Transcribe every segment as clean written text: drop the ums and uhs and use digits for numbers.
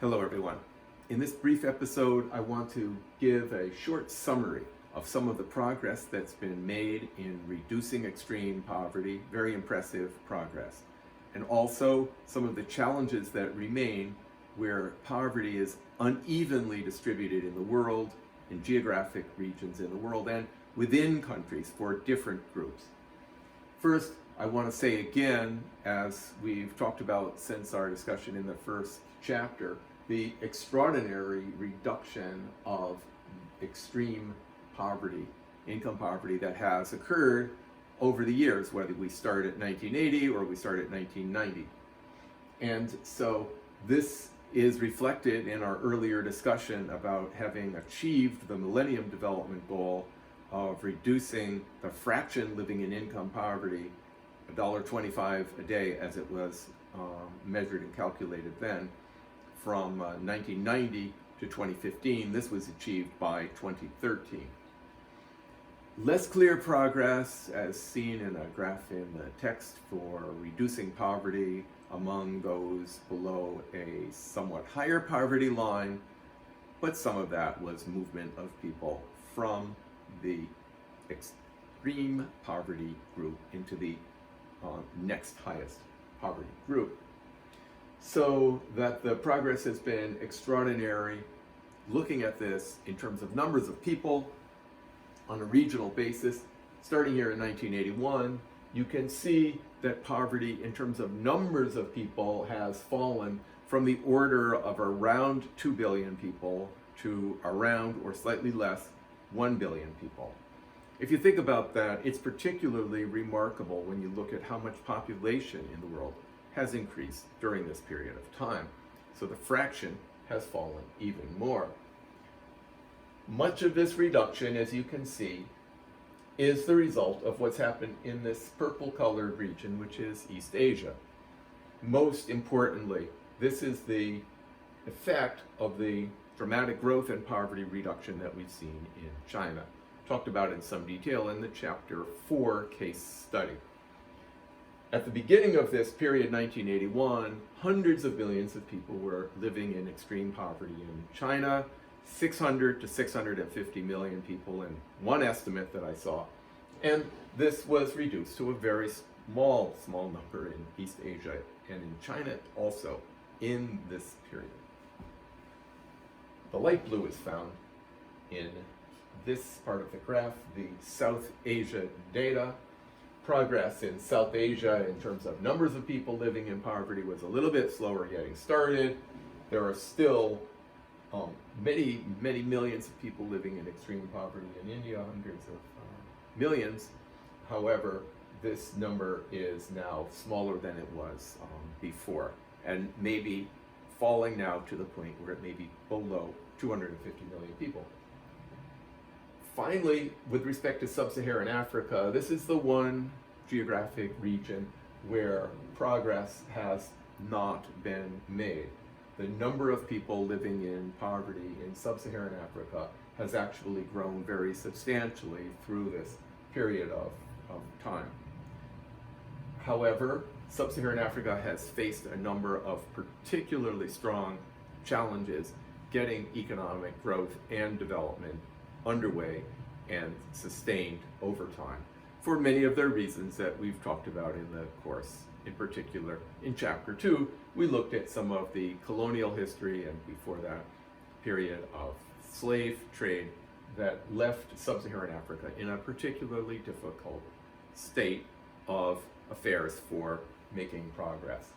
Hello everyone. In this brief episode, I want to give a short summary of some of the progress that's been made in reducing extreme poverty, very impressive progress, and also some of the challenges that remain where poverty is unevenly distributed in the world, in geographic regions in the world, and within countries for different groups. First, I want to say again, as we've talked about since our discussion in the first chapter, the extraordinary reduction of extreme poverty, income poverty, that has occurred over the years, whether we start at 1980 or we start at 1990. And so this is reflected in our earlier discussion about having achieved the Millennium Development Goal of reducing the fraction living in income poverty, $1.25 a day as it was measured and calculated then, from 1990 to 2015. This was achieved by 2013. Less clear progress, as seen in a graph in the text, for reducing poverty among those below a somewhat higher poverty line, but some of that was movement of people from the extreme poverty group into the next highest poverty group. So that the progress has been extraordinary. Looking at this in terms of numbers of people on a regional basis, starting here in 1981, you can see that poverty in terms of numbers of people has fallen from the order of around 2 billion people to around or slightly less 1 billion people. If you think about that, it's particularly remarkable when you look at how much population in the world has increased during this period of time. So the fraction has fallen even more. Much of this reduction, as you can see, is the result of what's happened in this purple-colored region, which is East Asia. Most importantly, this is the effect of the dramatic growth and poverty reduction that we've seen in China, talked about in some detail in the Chapter 4 case study. At the beginning of this period, 1981, hundreds of millions of people were living in extreme poverty in China, 600 to 650 million people in one estimate that I saw. And this was reduced to a very small number in East Asia and in China also in this period. The light blue is found in this part of the graph, the South Asia data. Progress in South Asia in terms of numbers of people living in poverty was a little bit slower getting started. There are still many millions of people living in extreme poverty in India, hundreds of millions. However, this number is now smaller than it was before, and maybe falling now to the point where it may be below 250 million people. Finally, with respect to sub-Saharan Africa, this is the one geographic region where progress has not been made. The number of people living in poverty in sub-Saharan Africa has actually grown very substantially through this period of time. However, sub-Saharan Africa has faced a number of particularly strong challenges getting economic growth and development underway and sustained over time for many of their reasons that we've talked about in the course. In particular, in Chapter 2, we looked at some of the colonial history and before that period of slave trade that left sub-Saharan Africa in a particularly difficult state of affairs for making progress.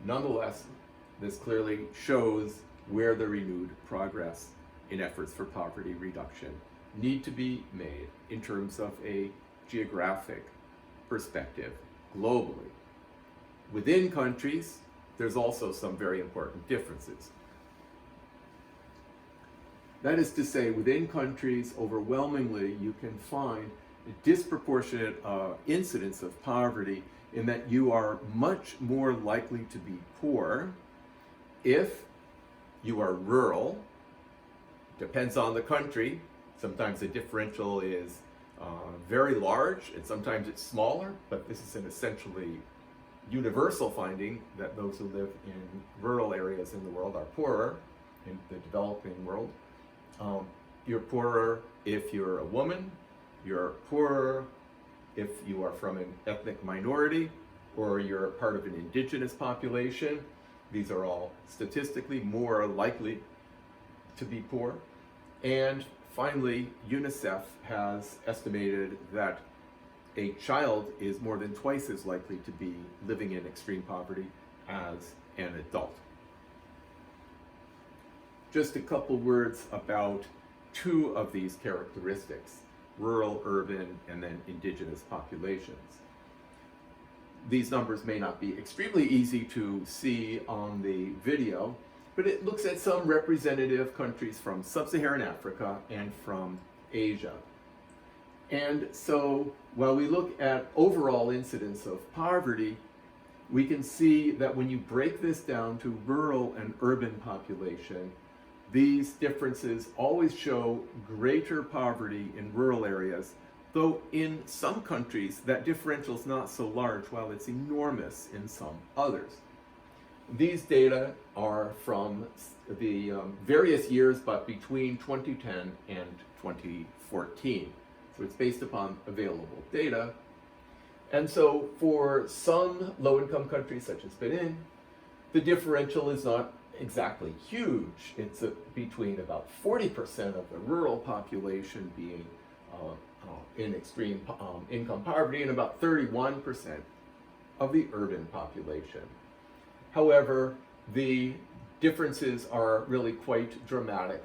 Nonetheless, this clearly shows where the renewed progress in efforts for poverty reduction need to be made in terms of a geographic perspective globally. Within countries, there's also some very important differences. That is to say, within countries, overwhelmingly, you can find a disproportionate incidence of poverty in that you are much more likely to be poor if you are rural. Depends on the country. Sometimes the differential is very large, and sometimes it's smaller, but this is an essentially universal finding that those who live in rural areas in the world are poorer in the developing world. You're poorer if you're a woman, you're poorer if you are from an ethnic minority, or you're a part of an indigenous population. These are all statistically more likely to be poor. And finally, UNICEF has estimated that a child is more than twice as likely to be living in extreme poverty as an adult. Just a couple words about two of these characteristics: rural, urban, and then indigenous populations. These numbers may not be extremely easy to see on the video, but it looks at some representative countries from sub-Saharan Africa and from Asia. And so while we look at overall incidence of poverty, we can see that when you break this down to rural and urban population, these differences always show greater poverty in rural areas, though in some countries that differential is not so large, while it's enormous in some others. These data are from the various years, but between 2010 and 2014. So it's based upon available data. And so for some low-income countries such as Benin, the differential is not exactly huge. It's between about 40% of the rural population being in extreme income poverty and about 31% of the urban population. However, the differences are really quite dramatic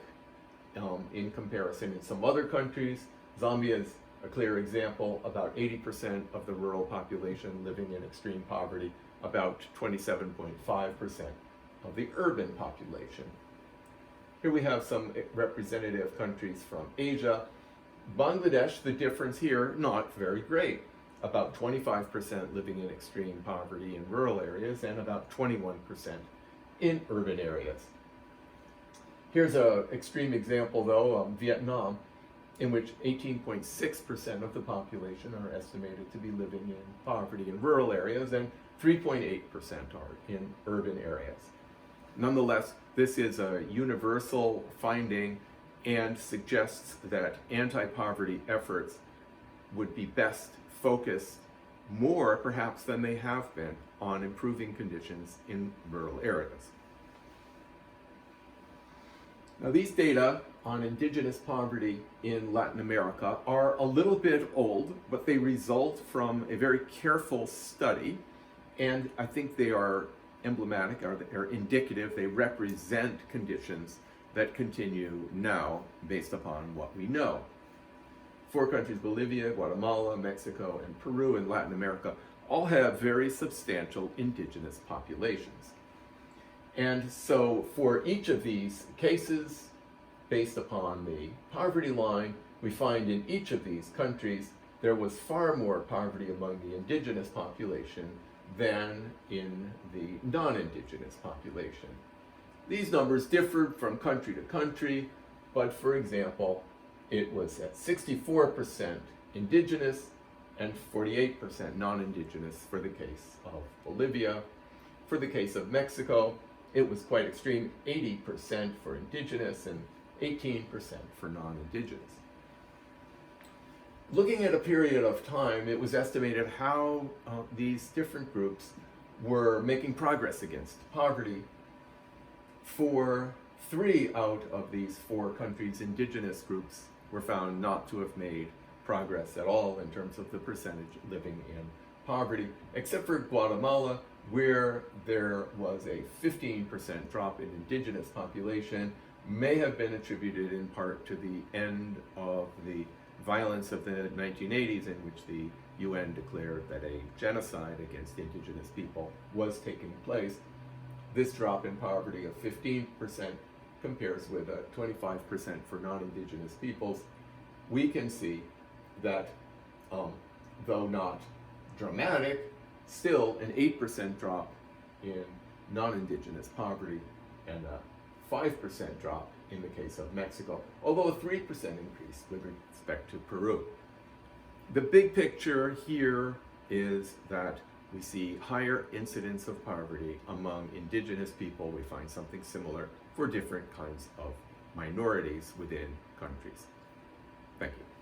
in comparison. In some other countries, Zambia is a clear example, about 80% of the rural population living in extreme poverty, about 27.5% of the urban population. Here we have some representative countries from Asia. Bangladesh, the difference here, not very great. About 25% living in extreme poverty in rural areas and about 21% in urban areas. Here's an extreme example though, Vietnam, in which 18.6% of the population are estimated to be living in poverty in rural areas and 3.8% are in urban areas. Nonetheless, this is a universal finding and suggests that anti-poverty efforts would be best focused more, perhaps, than they have been on improving conditions in rural areas. Now, these data on indigenous poverty in Latin America are a little bit old, but they result from a very careful study, and I think they are emblematic, are indicative. They represent conditions that continue now based upon what we know. 4 countries, Bolivia, Guatemala, Mexico, and Peru in Latin America, all have very substantial indigenous populations. And so for each of these cases, based upon the poverty line, we find in each of these countries there was far more poverty among the indigenous population than in the non-indigenous population. These numbers differed from country to country, but for example, it was at 64% indigenous and 48% non-indigenous for the case of Bolivia. For the case of Mexico, it was quite extreme, 80% for indigenous and 18% for non-indigenous. Looking at a period of time, it was estimated how these different groups were making progress against poverty. For 3 out of these 4 countries, indigenous groups were found not to have made progress at all in terms of the percentage living in poverty, except for Guatemala, where there was a 15% drop in indigenous population, may have been attributed in part to the end of the violence of the 1980s, in which the UN declared that a genocide against indigenous people was taking place. This drop in poverty of 15% compares with a 25% for non-indigenous peoples. We can see that, though not dramatic, still an 8% drop in non-indigenous poverty and a 5% drop in the case of Mexico, although a 3% increase with respect to Peru. The big picture here is that We see higher incidence of poverty among Indigenous people. We find something similar for different kinds of minorities within countries. Thank you.